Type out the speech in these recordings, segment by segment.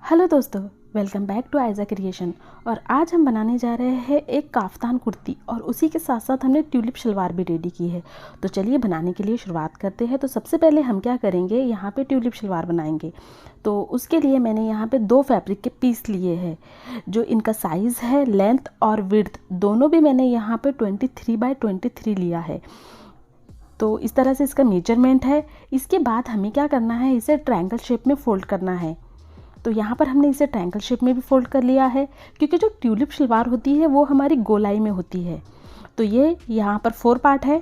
Hello दोस्तों, welcome back to Aiza creation. और आज हम बनाने जा रहे हैं एक काफ्तान कुर्ती और उसी के साथ साथ हमने ट्यूलिप शलवार भी रेडी की है। तो चलिए बनाने के लिए शुरुआत करते हैं। तो सबसे पहले हम क्या करेंगे, यहाँ पे ट्यूलिप शलवार बनाएंगे। तो उसके लिए मैंने यहाँ पे 2 फैब्रिक के पीस लिए हैं। जो इनका साइज़ है, लेंथ और विड्थ दोनों भी मैंने यहाँ पे 23x23 लिया है। तो इस तरह से इसका मेजरमेंट है। इसके बाद हमें क्या करना है, इसे ट्रायंगल शेप में फोल्ड करना है। तो यहाँ पर हमने इसे ट्रायंगल शेप में भी फोल्ड कर लिया है, क्योंकि जो ट्यूलिप शलवार होती है वो हमारी गोलाई में होती है। तो ये यहाँ पर 4 पार्ट है।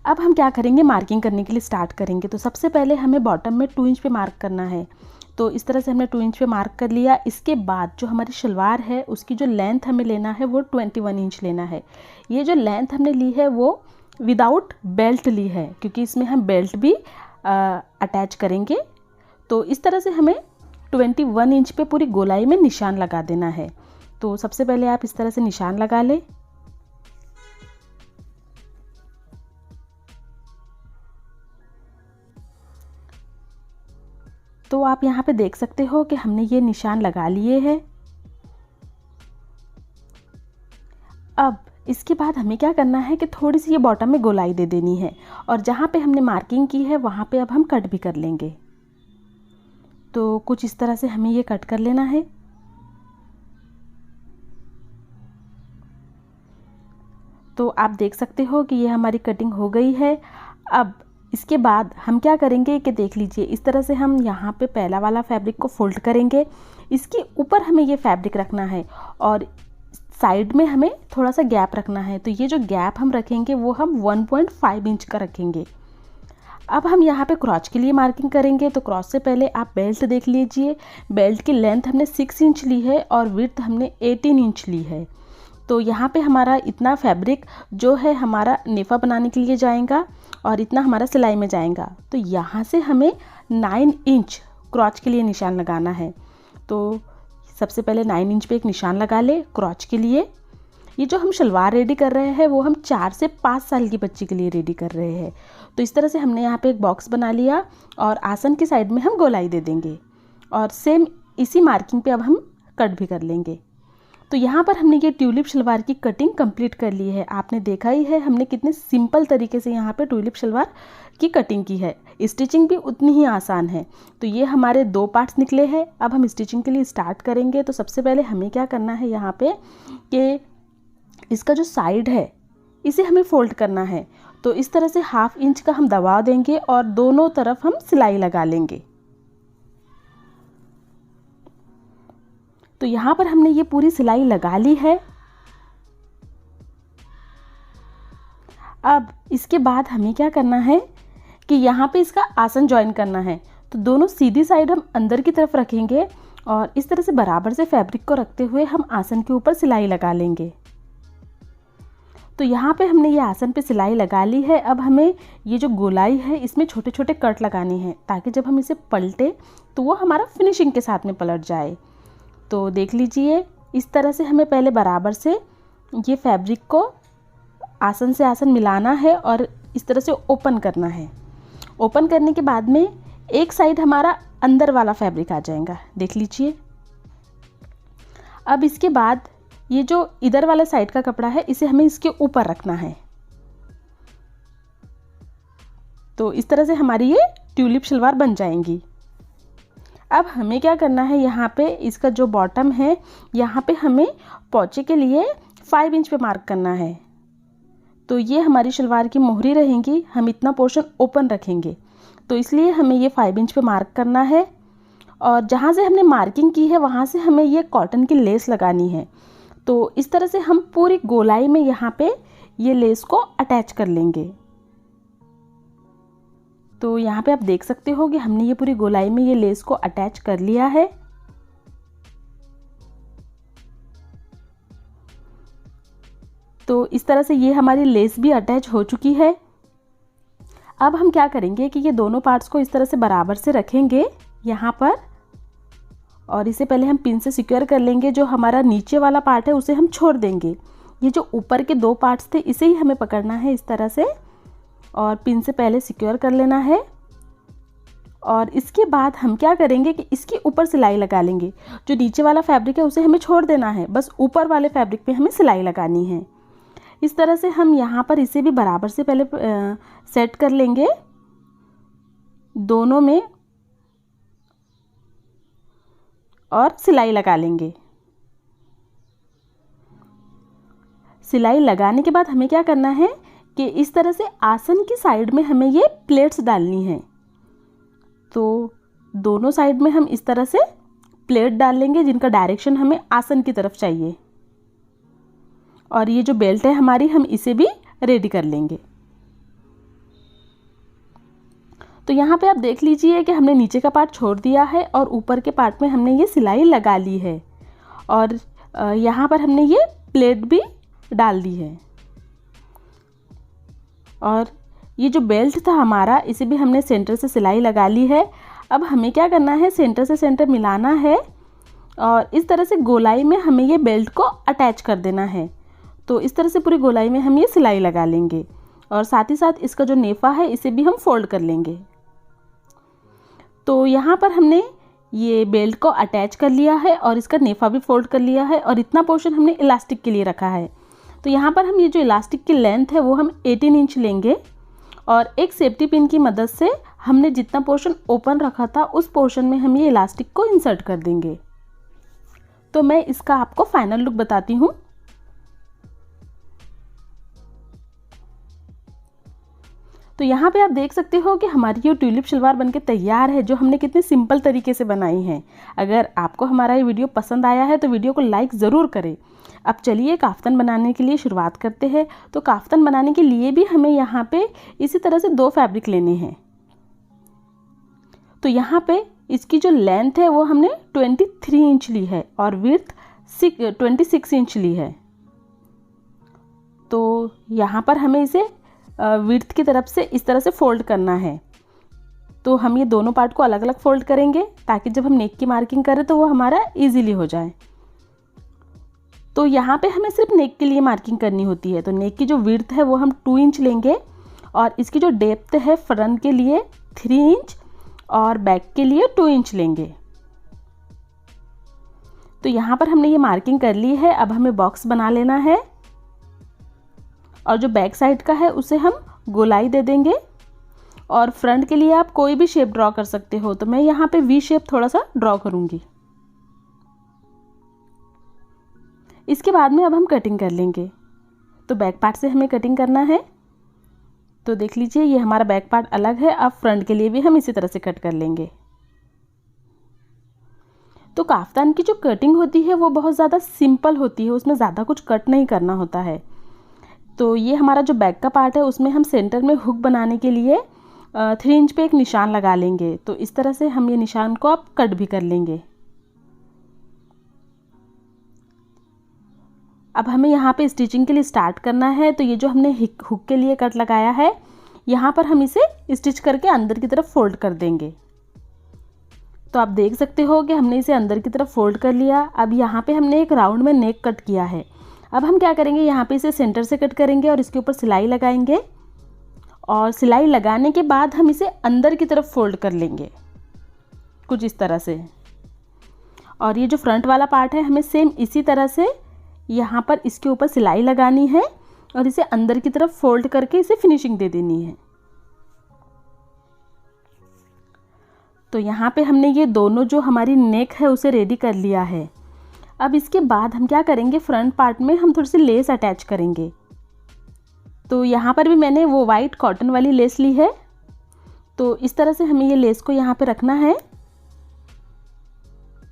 अब हम क्या करेंगे, मार्किंग करने के लिए स्टार्ट करेंगे। तो सबसे पहले हमें बॉटम में 2 इंच पे मार्क करना है। तो इस तरह से हमने 2 इंच पे मार्क कर लिया। इसके बाद जो हमारी शलवार है उसकी जो लेंथ हमें लेना है वो 21 इंच लेना है। ये जो लेंथ हमने ली है वो विदाउट बेल्ट ली है, क्योंकि इसमें हम बेल्ट भी अटैच करेंगे। तो इस तरह से हमें 21 इंच पे पूरी गोलाई में निशान लगा देना है। तो सबसे पहले आप इस तरह से निशान लगा लें। तो आप यहाँ पे देख सकते हो कि हमने ये निशान लगा लिए हैं। अब इसके बाद हमें क्या करना है कि थोड़ी सी ये बॉटम में गोलाई दे देनी है, और जहाँ पे हमने मार्किंग की है वहाँ पे अब हम कट भी कर लेंगे। तो कुछ इस तरह से हमें ये कट कर लेना है। तो आप देख सकते हो कि ये हमारी कटिंग हो गई है। अब इसके बाद हम क्या करेंगे कि देख लीजिए, इस तरह से हम यहाँ पे पहला वाला फैब्रिक को फोल्ड करेंगे। इसके ऊपर हमें ये फैब्रिक रखना है और साइड में हमें थोड़ा सा गैप रखना है। तो ये जो गैप हम रखेंगे वो हम 1.5 इंच का रखेंगे। अब हम यहाँ पे क्रॉच के लिए मार्किंग करेंगे। तो क्रॉच से पहले आप बेल्ट देख लीजिए। बेल्ट की लेंथ हमने 6 इंच ली है और विड्थ हमने 18 इंच ली है। तो यहाँ पे हमारा इतना फैब्रिक जो है हमारा नेफा बनाने के लिए जाएगा और इतना हमारा सिलाई में जाएगा। तो यहाँ से हमें 9 इंच क्रॉच के लिए निशान लगाना है। तो सबसे पहले 9 इंच पे एक निशान लगा ले क्रॉच के लिए। ये जो हम शलवार रेडी कर रहे हैं वो हम 4 से 5 साल की बच्ची के लिए रेडी कर रहे हैं। तो इस तरह से हमने यहाँ पे एक बॉक्स बना लिया और आसन की साइड में हम गोलाई दे देंगे और सेम इसी मार्किंग पे अब हम कट भी कर लेंगे। तो यहाँ पर हमने ये ट्यूलिप शलवार की कटिंग कंप्लीट कर ली है। आपने देखा ही है हमने कितने सिंपल तरीके से यहाँ पे ट्यूलिप शलवार की कटिंग की है। स्टिचिंग भी उतनी ही आसान है। तो ये हमारे 2 पार्ट्स निकले हैं। अब हम स्टिचिंग के लिए स्टार्ट करेंगे। तो सबसे पहले हमें क्या करना है यहाँ पे कि इसका जो साइड है इसे हमें फोल्ड करना है। तो इस तरह से 1/2 इंच का हम दबाव देंगे और दोनों तरफ हम सिलाई लगा लेंगे। तो यहाँ पर हमने ये पूरी सिलाई लगा ली है। अब इसके बाद हमें क्या करना है कि यहाँ पे इसका आसन ज्वाइन करना है। तो दोनों सीधी साइड हम अंदर की तरफ रखेंगे और इस तरह से बराबर से फैब्रिक को रखते हुए हम आसन के ऊपर सिलाई लगा लेंगे। तो यहाँ पे हमने ये आसन पे सिलाई लगा ली है। अब हमें ये जो गोलाई है इसमें छोटे छोटे कट लगाने हैं, ताकि जब हम इसे पलटे तो वो हमारा फिनिशिंग के साथ में पलट जाए। तो देख लीजिए, इस तरह से हमें पहले बराबर से ये फैब्रिक को आसन से आसन मिलाना है और इस तरह से ओपन करना है। ओपन करने के बाद में एक साइड हमारा अंदर वाला फैब्रिक आ जाएगा, देख लीजिए। अब इसके बाद ये जो इधर वाला साइड का कपड़ा है इसे हमें इसके ऊपर रखना है। तो इस तरह से हमारी ये ट्यूलिप शलवार बन जाएंगी। अब हमें क्या करना है, यहाँ पे इसका जो बॉटम है यहाँ पे हमें पोंचे के लिए 5 इंच पे मार्क करना है। तो ये हमारी शलवार की मोहरी रहेंगी, हम इतना पोर्शन ओपन रखेंगे। तो इसलिए हमें ये 5 इंच पे मार्क करना है और जहाँ से हमने मार्किंग की है वहाँ से हमें ये कॉटन की लेस लगानी है। तो इस तरह से हम पूरी गोलाई में यहाँ पे ये लेस को अटैच कर लेंगे। तो यहाँ पे आप देख सकते हो कि हमने ये पूरी गोलाई में ये लेस को अटैच कर लिया है। तो इस तरह से ये हमारी लेस भी अटैच हो चुकी है। अब हम क्या करेंगे कि ये दोनों पार्ट्स को इस तरह से बराबर से रखेंगे यहाँ पर, और इसे पहले हम पिन से सिक्योर कर लेंगे। जो हमारा नीचे वाला पार्ट है उसे हम छोड़ देंगे। ये जो ऊपर के 2 पार्ट्स थे इसे ही हमें पकड़ना है इस तरह से, और पिन से पहले सिक्योर कर लेना है और इसके बाद हम क्या करेंगे कि इसके ऊपर सिलाई लगा लेंगे। जो नीचे वाला फैब्रिक है उसे हमें छोड़ देना है, बस ऊपर वाले फैब्रिक पे हमें सिलाई लगानी है। इस तरह से हम यहाँ पर इसे भी बराबर से पहले सेट कर लेंगे दोनों में और सिलाई लगा लेंगे। सिलाई लगाने के बाद हमें क्या करना है कि इस तरह से आसन की साइड में हमें ये प्लेट्स डालनी है। तो दोनों साइड में हम इस तरह से प्लेट डाल लेंगे जिनका डायरेक्शन हमें आसन की तरफ चाहिए। और ये जो बेल्ट है हमारी, हम इसे भी रेडी कर लेंगे। तो यहाँ पे आप देख लीजिए कि हमने नीचे का पार्ट छोड़ दिया है और ऊपर के पार्ट में हमने ये सिलाई लगा ली है और यहाँ पर हमने ये प्लेट भी डाल दी है। और ये जो बेल्ट था हमारा, इसे भी हमने सेंटर से सिलाई लगा ली है। अब हमें क्या करना है, सेंटर से सेंटर मिलाना है और इस तरह से गोलाई में हमें ये बेल्ट को अटैच कर देना है। तो इस तरह से पूरी गोलाई में हम ये सिलाई लगा लेंगे और साथ ही साथ इसका जो नेफा है इसे भी हम फोल्ड कर लेंगे। तो यहाँ पर हमने ये बेल्ट को अटैच कर लिया है और इसका नेफा भी फोल्ड कर लिया है और इतना पोर्शन हमने इलास्टिक के लिए रखा है। तो यहाँ पर हम ये जो इलास्टिक की लेंथ है वो हम 18 इंच लेंगे और एक सेफ्टी पिन की मदद से हमने जितना पोर्शन ओपन रखा था उस पोर्शन में हम ये इलास्टिक को इंसर्ट कर देंगे। तो मैं इसका आपको फाइनल लुक बताती हूँ। तो यहाँ पे आप देख सकते हो कि हमारी ये ट्यूलिप शलवार बनके तैयार है, जो हमने कितने सिंपल तरीके से बनाई है। अगर आपको हमारा ये वीडियो पसंद आया है तो वीडियो को लाइक ज़रूर करें। अब चलिए काफ्तान बनाने के लिए शुरुआत करते हैं। तो काफ्तान बनाने के लिए भी हमें यहाँ पे इसी तरह से 2 फैब्रिक लेने हैं। तो यहाँ पे इसकी जो लेंथ है वो हमने 23 इंच ली है और विड्थ 26 इंच ली है। तो यहाँ पर हमें इसे विड्थ की तरफ से इस तरह से फोल्ड करना है। तो हम ये दोनों पार्ट को अलग अलग फोल्ड करेंगे ताकि जब हम नेक की मार्किंग करें तो वो हमारा इजीली हो जाए। तो यहाँ पे हमें सिर्फ नेक के लिए मार्किंग करनी होती है। तो नेक की जो विड्थ है वो हम 2 इंच लेंगे और इसकी जो डेप्थ है फ्रंट के लिए 3 इंच और बैक के लिए 2 इंच लेंगे। तो यहाँ पर हमने ये मार्किंग कर ली है। अब हमें बॉक्स बना लेना है और जो बैक साइड का है उसे हम गोलाई दे देंगे और फ्रंट के लिए आप कोई भी शेप ड्रॉ कर सकते हो। तो मैं यहाँ पे वी शेप थोड़ा सा ड्रॉ करूँगी। इसके बाद में अब हम कटिंग कर लेंगे। तो बैक पार्ट से हमें कटिंग करना है। तो देख लीजिए ये हमारा बैक पार्ट अलग है। अब फ्रंट के लिए भी हम इसी तरह से कट कर लेंगे। तो काफ्तान की जो कटिंग होती है वो बहुत ज़्यादा सिंपल होती है, उसमें ज़्यादा कुछ कट नहीं करना होता है। तो ये हमारा जो बैक का पार्ट है उसमें हम सेंटर में हुक बनाने के लिए 3 इंच पे एक निशान लगा लेंगे। तो इस तरह से हम ये निशान को अब कट भी कर लेंगे। अब हमें यहाँ पे स्टिचिंग के लिए स्टार्ट करना है। तो ये जो हमने हुक के लिए कट लगाया है यहाँ पर हम इसे स्टिच करके अंदर की तरफ फोल्ड कर देंगे। तो आप देख सकते हो कि हमने इसे अंदर की तरफ फोल्ड कर लिया। अब यहाँ पे हमने एक राउंड में नेक कट किया है। अब हम क्या करेंगे, यहाँ पे इसे सेंटर से कट करेंगे और इसके ऊपर सिलाई लगाएंगे और सिलाई लगाने के बाद हम इसे अंदर की तरफ फोल्ड कर लेंगे कुछ इस तरह से। और ये जो फ्रंट वाला पार्ट है हमें सेम इसी तरह से यहाँ पर इसके ऊपर सिलाई लगानी है और इसे अंदर की तरफ फोल्ड करके इसे फिनिशिंग दे देनी है। तो यहाँ पे हमने ये दोनों जो हमारी नेक है उसे रेडी कर लिया है। अब इसके बाद हम क्या करेंगे, फ्रंट पार्ट में हम थोड़ी सी लेस अटैच करेंगे। तो यहाँ पर भी मैंने वो वाइट कॉटन वाली लेस ली है। तो इस तरह से हमें ये लेस को यहाँ पे रखना है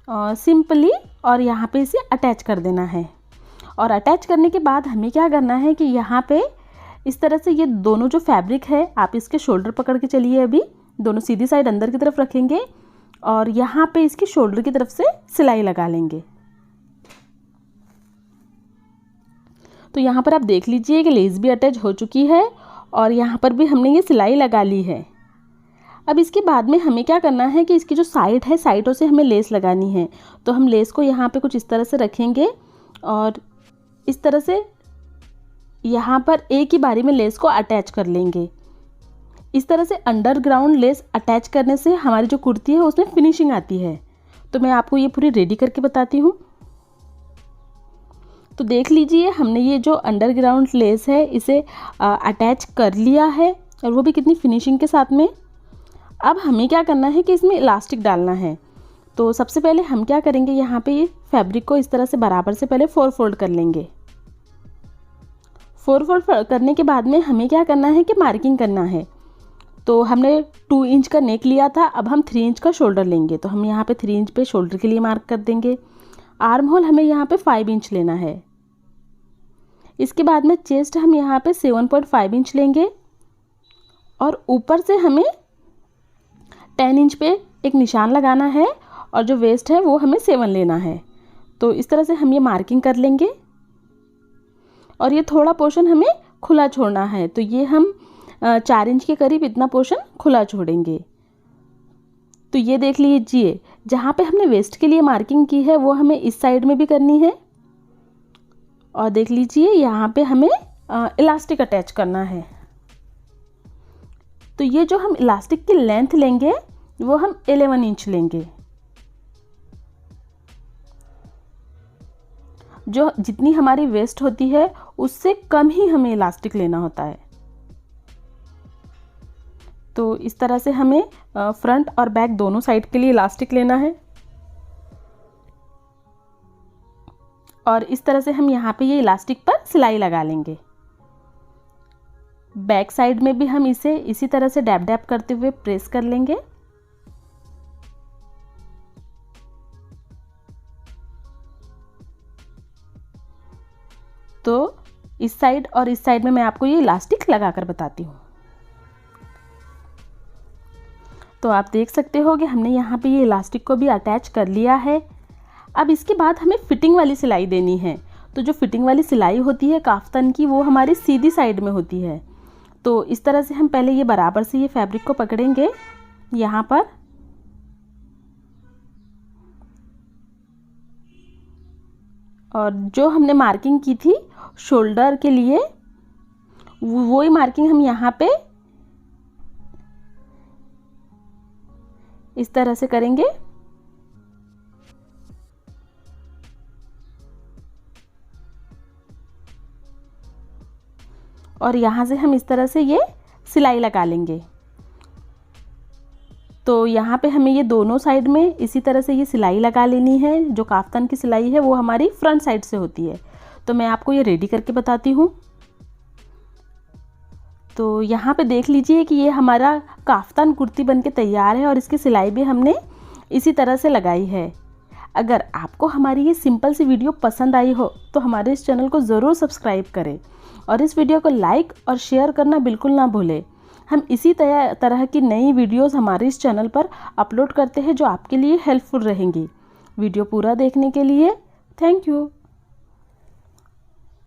और सिंपली और यहाँ पे इसे अटैच कर देना है। और अटैच करने के बाद हमें क्या करना है कि यहाँ पे इस तरह से ये दोनों जो फैब्रिक है आप इसके शोल्डर पकड़ के चलिए। अभी दोनों सीधी साइड अंदर की तरफ रखेंगे और यहाँ पे इसकी शोल्डर की तरफ से सिलाई लगा लेंगे। तो यहाँ पर आप देख लीजिए कि लेस भी अटैच हो चुकी है और यहाँ पर भी हमने ये सिलाई लगा ली है। अब इसके बाद में हमें क्या करना है कि इसकी जो साइड है साइडों से हमें लेस लगानी है। तो हम लेस को यहाँ पे कुछ इस तरह से रखेंगे और इस तरह से यहाँ पर एक ही बारी में लेस को अटैच कर लेंगे। इस तरह से अंडरग्राउंड लेस अटैच करने से हमारी जो कुर्ती है उसमें फिनिशिंग आती है। तो मैं आपको ये पूरी रेडी करके बताती हूँ। तो देख लीजिए, हमने ये जो अंडरग्राउंड लेस है इसे अटैच कर लिया है, और वो भी कितनी फिनिशिंग के साथ में। अब हमें क्या करना है कि इसमें इलास्टिक डालना है। तो सबसे पहले हम क्या करेंगे, यहाँ पे ये फैब्रिक को इस तरह से बराबर से पहले 4 फोल्ड कर लेंगे। 4 फोल्ड करने के बाद में हमें क्या करना है कि मार्किंग करना है। तो हमने 2 इंच का नेक लिया था, अब हम 3 इंच का शोल्डर लेंगे। तो हम यहाँ पे 3 इंच पे शोल्डर के लिए मार्क कर देंगे। आर्म होल हमें यहाँ पे 5 इंच लेना है। इसके बाद में चेस्ट हम यहाँ पे 7.5 इंच लेंगे, और ऊपर से हमें 10 इंच पे एक निशान लगाना है, और जो वेस्ट है वो हमें 7 लेना है। तो इस तरह से हम ये मार्किंग कर लेंगे, और ये थोड़ा पोर्शन हमें खुला छोड़ना है। तो ये हम 4 इंच के करीब इतना पोर्शन खुला छोड़ेंगे। तो ये देख लीजिए, जहाँ पे हमने वेस्ट के लिए मार्किंग की है वो हमें इस साइड में भी करनी है। और देख लीजिए, यहाँ पे हमें इलास्टिक अटैच करना है। तो ये जो हम इलास्टिक की लेंथ लेंगे वो हम 11 इंच लेंगे। जो जितनी हमारी वेस्ट होती है उससे कम ही हमें इलास्टिक लेना होता है। तो इस तरह से हमें फ्रंट और बैक दोनों साइड के लिए इलास्टिक लेना है, और इस तरह से हम यहाँ पे ये इलास्टिक पर सिलाई लगा लेंगे। बैक साइड में भी हम इसे इसी तरह से डैप डैप करते हुए प्रेस कर लेंगे। तो इस साइड और इस साइड में मैं आपको ये इलास्टिक लगा कर बताती हूँ। तो आप देख सकते हो कि हमने यहाँ पे ये इलास्टिक को भी अटैच कर लिया है। अब इसके बाद हमें फिटिंग वाली सिलाई देनी है। तो जो फिटिंग वाली सिलाई होती है काफ्तान की, वो हमारी सीधी साइड में होती है। तो इस तरह से हम पहले ये बराबर से ये फैब्रिक को पकड़ेंगे यहाँ पर, और जो हमने मार्किंग की थी शोल्डर के लिए वही मार्किंग हम यहाँ पे इस तरह से करेंगे। और यहाँ से हम इस तरह से ये सिलाई लगा लेंगे। तो यहाँ पे हमें ये दोनों साइड में इसी तरह से ये सिलाई लगा लेनी है। जो काफ्तान की सिलाई है वो हमारी फ्रंट साइड से होती है। तो मैं आपको ये रेडी करके बताती हूँ। तो यहाँ पे देख लीजिए कि ये हमारा काफ्तान कुर्ती बनके तैयार है, और इसकी सिलाई भी हमने इसी तरह से लगाई है। अगर आपको हमारी ये सिंपल सी वीडियो पसंद आई हो तो हमारे इस चैनल को ज़रूर सब्सक्राइब करें, और इस वीडियो को लाइक और शेयर करना बिल्कुल ना भूलें। हम इसी तरह की नई वीडियोस हमारे इस चैनल पर अपलोड करते हैं जो आपके लिए हेल्पफुल रहेंगी। वीडियो पूरा देखने के लिए थैंक यू।